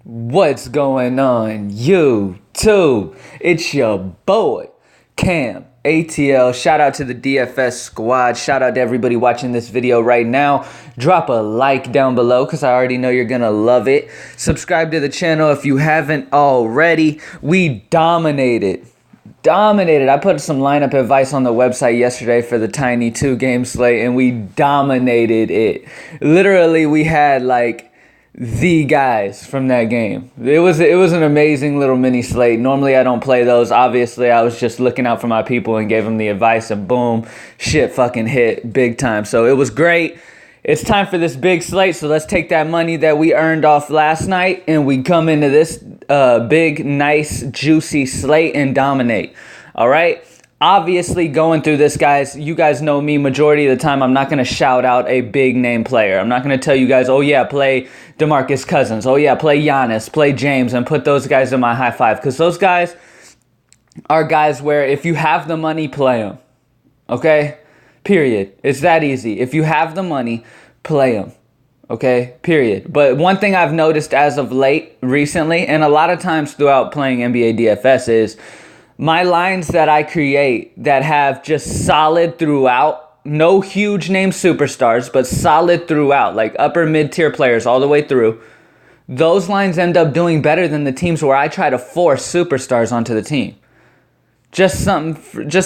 What's going on, YouTube? It's your boy, Cam ATL. Shout out to the DFS squad. Shout out to everybody watching this video right now. Drop a like down below because I already know you're going to love it. Subscribe to the channel if you haven't already. We dominated. I put some lineup advice on the website yesterday for the Tiny 2 game slate, and we dominated it. Literally, we had like the guys from that game. It was an amazing little mini slate. Normally I don't play those. Obviously, I was just looking out for my people and gave them the advice, and boom, shit fucking hit big time. So it was great. It's time for this big slate, so let's take that money that we earned off last night and we come into this big, nice, juicy slate and dominate. All right? Obviously, going through this, guys, you guys know me. Majority of the time, I'm not going to shout out a big name player. I'm not going to tell you guys, oh yeah, play DeMarcus Cousins. Oh yeah, play Giannis, play James, and put those guys in my high five. Because those guys are guys where if you have the money, play them. Okay? Period. It's that easy. If you have the money, play them. Okay? Period. But one thing I've noticed as of late, recently, and a lot of times throughout playing NBA DFS is my lines that I create that have just solid throughout, no huge name superstars, but solid throughout, like upper mid-tier players all the way through, those lines end up doing better than the teams where I try to force superstars onto the team. Just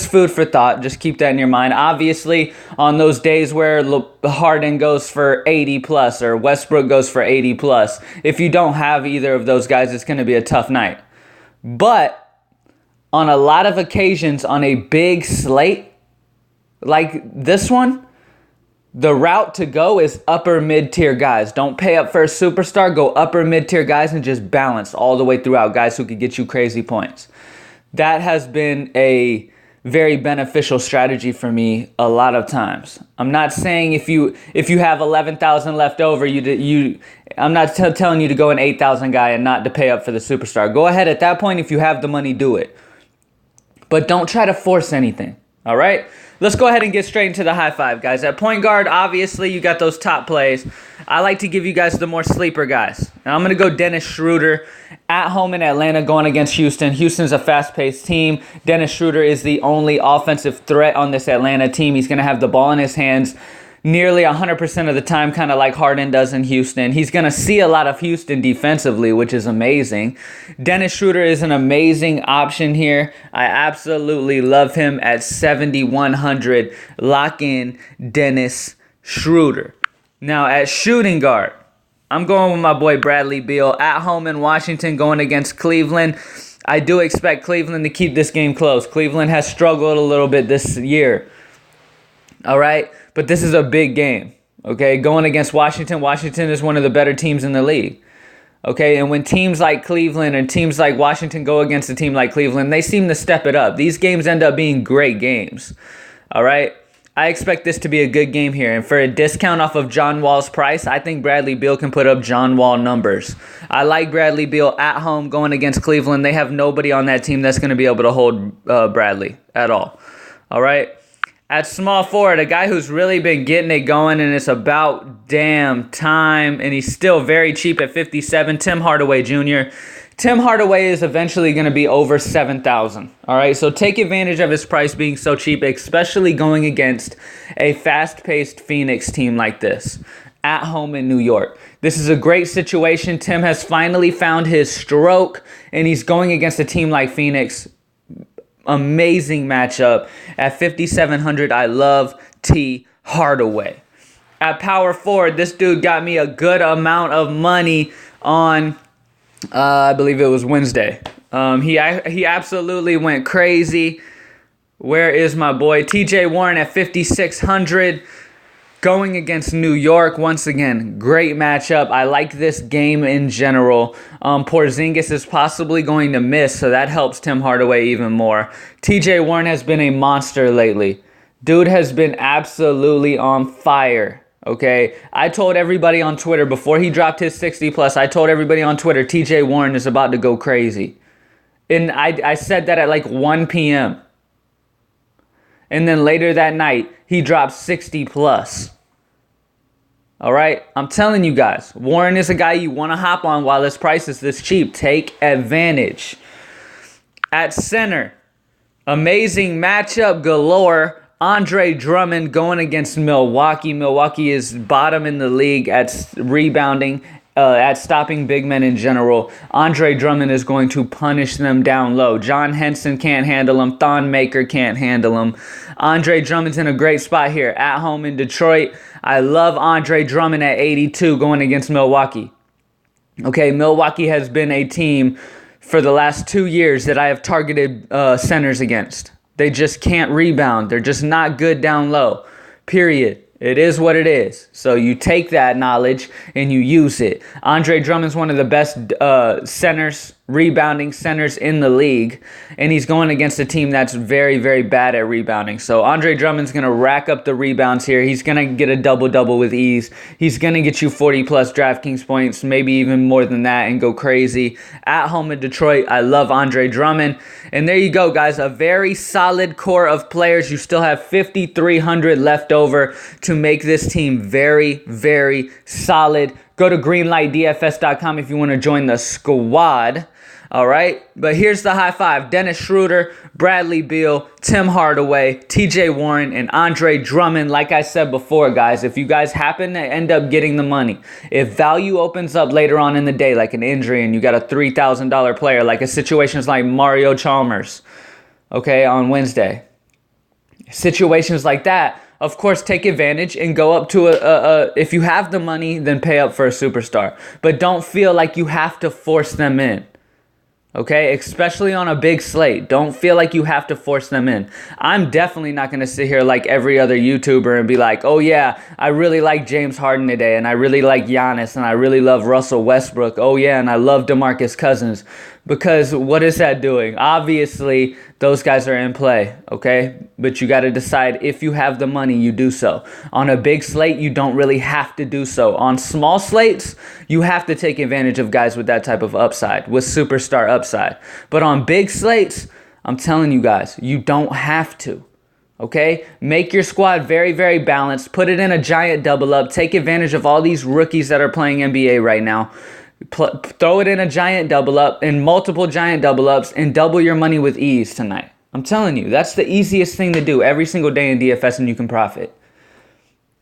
food for thought. Just keep that in your mind. Obviously, on those days where Harden goes for 80 plus or Westbrook goes for 80 plus, if you don't have either of those guys, it's going to be a tough night. But on a lot of occasions on a big slate like this one, the route to go is upper mid-tier guys. Don't pay up for a superstar. Go upper mid-tier guys and just balance all the way throughout guys who could get you crazy points. That has been a very beneficial strategy for me a lot of times. I'm not saying if you have 11,000 left over, I'm not telling you to go an 8,000 guy and not to pay up for the superstar. Go ahead at that point. If you have the money, do it. But don't try to force anything. All right? Let's go ahead and get straight into the high five, guys. At point guard, obviously, you got those top plays. I like to give you guys the more sleeper guys. And I'm going to go Dennis Schroeder at home in Atlanta going against Houston. Houston's a fast-paced team. Dennis Schroeder is the only offensive threat on this Atlanta team. He's going to have the ball in his hands nearly 100% of the time, kind of like Harden does in Houston. He's going to see a lot of Houston defensively, which is amazing. Dennis Schroeder is an amazing option here. I absolutely love him at 7,100. Lock in Dennis Schroeder. Now, at shooting guard, I'm going with my boy Bradley Beal at home in Washington going against Cleveland. I do expect Cleveland to keep this game close. Cleveland has struggled a little bit this year. All right? But this is a big game, okay? Going against Washington. Washington is one of the better teams in the league, okay? And when teams like Cleveland and teams like Washington go against a team like Cleveland, they seem to step it up. These games end up being great games, all right? I expect this to be a good game here. And for a discount off of John Wall's price, I think Bradley Beal can put up John Wall numbers. I like Bradley Beal at home going against Cleveland. They have nobody on that team that's going to be able to hold Bradley at all, all right? At small forward, a guy who's really been getting it going, and it's about damn time, and he's still very cheap at 57, Tim Hardaway Jr. Tim Hardaway is eventually going to be over 7,000, all right? So take advantage of his price being so cheap, especially going against a fast-paced Phoenix team like this at home in New York. This is a great situation. Tim has finally found his stroke, and he's going against a team like Phoenix. Amazing matchup. At 5,700, I love T. Hardaway. At power forward, this dude got me a good amount of money on, I believe it was Wednesday. He absolutely went crazy. Where is my boy? TJ Warren at 5,600. Going against New York, once again, great matchup. I like this game in general. Porzingis is possibly going to miss, so that helps Tim Hardaway even more. TJ Warren has been a monster lately. Dude has been absolutely on fire, okay? I told everybody on Twitter, before he dropped his 60 plus, I told everybody on Twitter, TJ Warren is about to go crazy. And I said that at like 1 p.m. And then later that night, he dropped 60 plus. All right, I'm telling you guys, Warren is a guy you want to hop on while his price is this cheap. Take advantage. At center, amazing matchup galore. Andre Drummond going against Milwaukee. Milwaukee is bottom in the league at rebounding, at stopping big men in general. Andre Drummond is going to punish them down low. John Henson can't handle him. Thon Maker can't handle him. Andre Drummond's in a great spot here. At home in Detroit. I love Andre Drummond at 82 going against Milwaukee. Okay, Milwaukee has been a team for the last 2 years that I have targeted centers against. They just can't rebound. They're just not good down low. Period. It is what it is. So you take that knowledge and you use it. Andre Drummond's one of the best centers, rebounding centers in the league. And he's going against a team that's very, very bad at rebounding. So Andre Drummond's going to rack up the rebounds here. He's going to get a double-double with ease. He's going to get you 40-plus DraftKings points, maybe even more than that, and go crazy. At home in Detroit, I love Andre Drummond. And there you go, guys. A very solid core of players. You still have 5,300 left over to make this team very, very solid. Go to greenlightdfs.com if you want to join the squad. All right, but here's the high five. Dennis Schroeder, Bradley Beal, Tim Hardaway, TJ Warren, and Andre Drummond. Like I said before, guys, if you guys happen to end up getting the money, if value opens up later on in the day, like an injury, and you got a $3,000 player, like a situations like Mario Chalmers, okay, on Wednesday, situations like that, of course, take advantage and go up to if you have the money, then pay up for a superstar. But don't feel like you have to force them in. Okay, especially on a big slate. Don't feel like you have to force them in. I'm definitely not going to sit here like every other YouTuber and be like, oh yeah, I really like James Harden today, and I really like Giannis, and I really love Russell Westbrook. Oh yeah, and I love DeMarcus Cousins. Because what is that doing? Obviously, those guys are in play, okay? But you got to decide if you have the money, you do so. On a big slate, you don't really have to do so. On small slates, you have to take advantage of guys with that type of upside, with superstar upside. But on big slates, I'm telling you guys, you don't have to. Okay? Make your squad very, very balanced. Put it in a giant double up. Take advantage of all these rookies that are playing NBA right now. Throw it in a giant double up and multiple giant double ups and double your money with ease tonight. I'm telling you, that's the easiest thing to do every single day in DFS, and you can profit.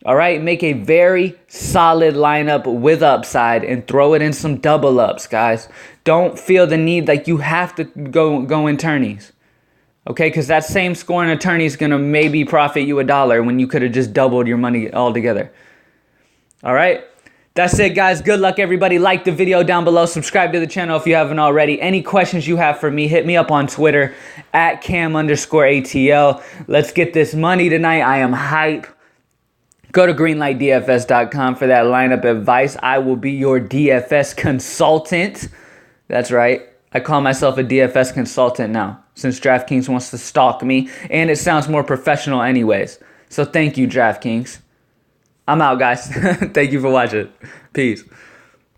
All right, make a very solid lineup with upside and throw it in some double ups, guys. Don't feel the need like you have to go in tourneys. Okay, because that same scoring attorney is going to maybe profit you $1 when you could have just doubled your money altogether. All right. That's it, guys. Good luck, everybody. Like the video down below. Subscribe to the channel if you haven't already. Any questions you have for me, hit me up on Twitter at Cam_ATL. Let's get this money tonight. I am hype. Go to greenlightdfs.com for that lineup advice. I will be your DFS consultant. That's right. I call myself a DFS consultant now, since DraftKings wants to stalk me, and it sounds more professional anyways. So thank you, DraftKings. I'm out, guys. Thank you for watching. Peace.